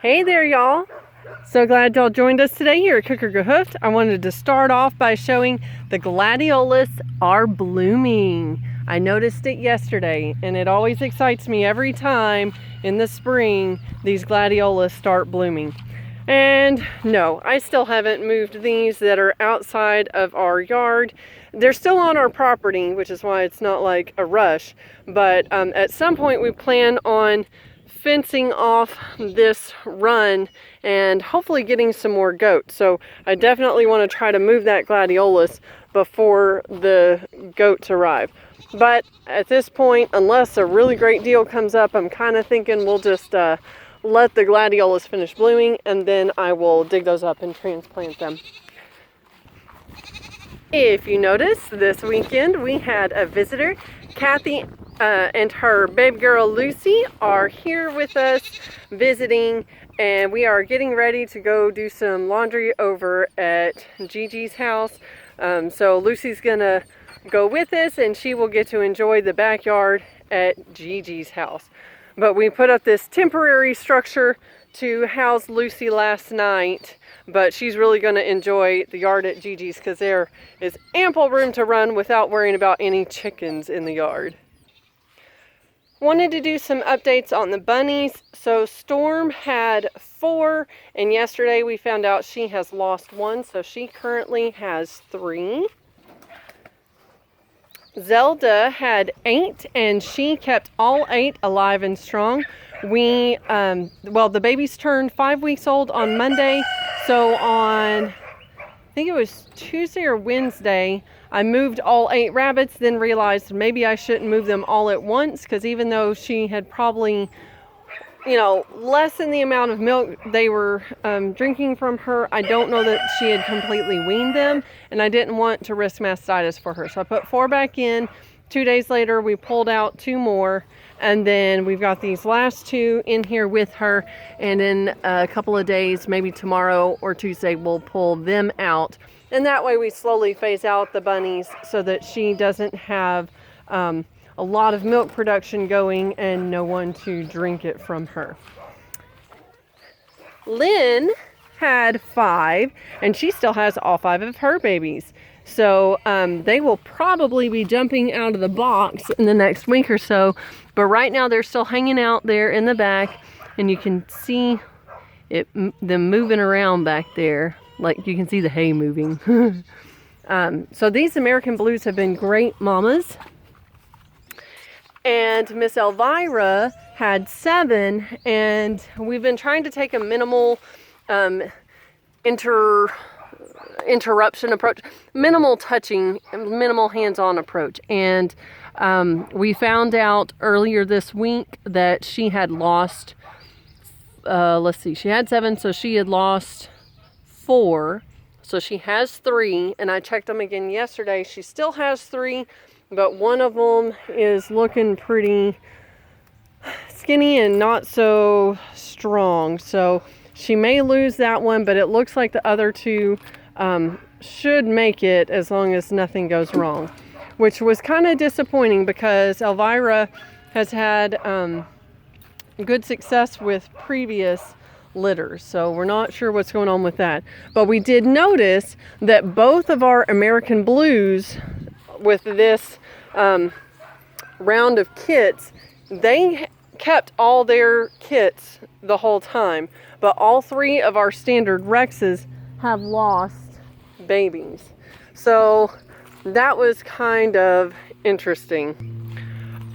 Hey there, y'all. So glad y'all joined us today here at Kooker Gehoofd. I wanted to start off by showing the gladiolus are blooming. I noticed it yesterday, and it always excites me every time in the spring these gladiolus start blooming. And no, I still haven't moved these that are outside of our yard. They're still on our property, which is why it's not like a rush. But at some point we plan on fencing off this run and hopefully getting some more goats. So I definitely want to try to move that gladiolus before the goats arrive. But at this point, unless a really great deal comes up, I'm kind of thinking we'll just let the gladiolus finish blooming, and then I will dig those up and transplant them. If you notice, this weekend we had a visitor. Kathy and her babe girl Lucy are here with us visiting, and we are getting ready to go do some laundry over at Gigi's house. So Lucy's gonna go with us, and she will get to enjoy the backyard at Gigi's house. But we put up this temporary structure to house Lucy last night, but she's really going to enjoy the yard at Gigi's because there is ample room to run without worrying about any chickens in the yard. Wanted to do some updates on the bunnies. So Storm had 4, and yesterday we found out she has lost 1, so she currently has 3. Zelda had 8, and she kept all 8 alive and strong. We, well, the babies turned 5 weeks old on Monday, so on, I think it was Tuesday or Wednesday, I moved all 8 rabbits, then realized maybe I shouldn't move them all at once, because even though she had probably, you know, lessened the amount of milk they were drinking from her, I don't know that she had completely weaned them, and I didn't want to risk mastitis for her. So I put 4 back in. 2 days later, we pulled out 2 more, and then we've got these last 2 in here with her, and in a couple of days, maybe tomorrow or Tuesday, we'll pull them out. And that way we slowly phase out the bunnies so that she doesn't have a lot of milk production going and no one to drink it from her. Lynn had 5, and she still has all 5 of her babies. So they will probably be jumping out of the box in the next week or so. But right now they're still hanging out there in the back, and you can see them moving around back there. Like you can see the hay moving. So these American Blues have been great mamas. And Miss Elvira had 7, and we've been trying to take a minimal interruption approach, minimal touching, minimal hands-on approach. And we found out earlier this week that she had lost, let's see, she had 7, so she had lost 4. So she has 3, and I checked them again yesterday. She still has 3, but one of them is looking pretty skinny and not so strong. So she may lose that one, but it looks like the other 2 should make it as long as nothing goes wrong, which was kind of disappointing because Elvira has had good success with previous litters, so we're not sure what's going on with that. But we did notice that both of our American Blues with this round of kits, they kept all their kits the whole time, but all 3 of our standard Rexes have lost babies. So that was kind of interesting.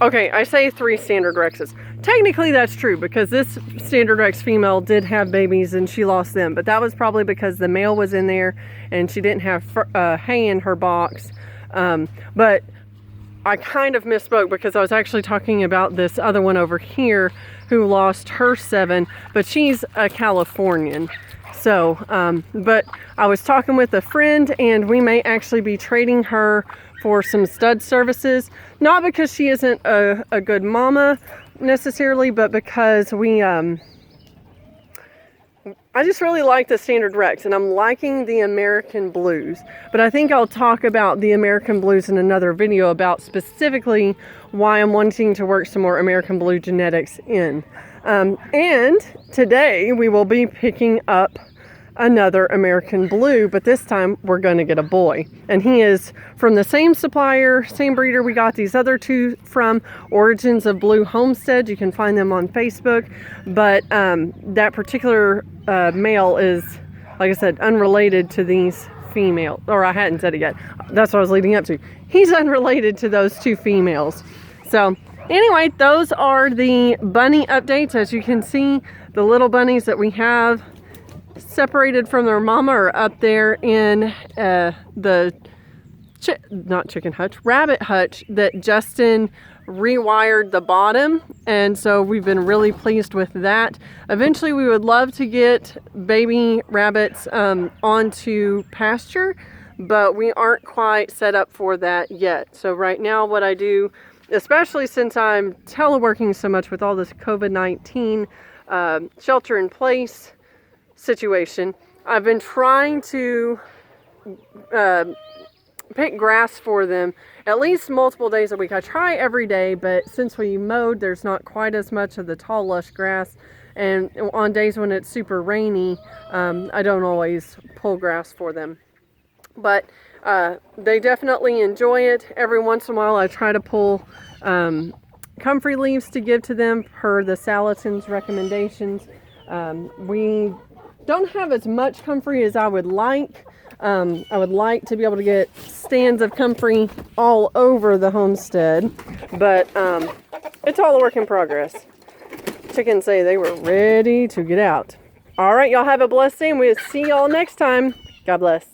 Okay, I say 3 standard Rexes. Technically that's true because this standard Rex female did have babies and she lost them, but that was probably because the male was in there and she didn't have hay in her box. But I kind of misspoke because I was actually talking about this other one over here who lost her 7, but she's a Californian. So, but I was talking with a friend, and we may actually be trading her for some stud services. Not because she isn't a good mama necessarily, but because I just really like the standard Rex, and I'm liking the American Blues. But I think I'll talk about the American Blues in another video about specifically why I'm wanting to work some more American Blue genetics in. And today we will be picking up another American Blue, but this time we're going to get a boy. And he is from the same supplier, same breeder we got these other two from, Origins of Blue Homestead. You can find them on Facebook. But that particular male is, like I said, unrelated to these females. Or I hadn't said it yet. That's what I was leading up to. He's unrelated to those two females. So anyway, those are the bunny updates. As you can see, the little bunnies that we have separated from their mama are up there in the rabbit hutch that Justin rewired the bottom, and so we've been really pleased with that. Eventually we would love to get baby rabbits onto pasture, but we aren't quite set up for that yet. So right now what I do, especially since I'm teleworking so much with all this COVID-19 shelter in place situation, I've been trying to pick grass for them at least multiple days a week. I try every day, but since we mowed, there's not quite as much of the tall, lush grass. And on days when it's super rainy, I don't always pull grass for them. But they definitely enjoy it. Every once in a while, I try to pull comfrey leaves to give to them per the Salatin's recommendations. We don't have as much comfrey as I would like. I would like to be able to get stands of comfrey all over the homestead, but it's all a work in progress. Chickens say they were ready to get out. All right, y'all have a blessed day, and we'll see y'all next time. God bless.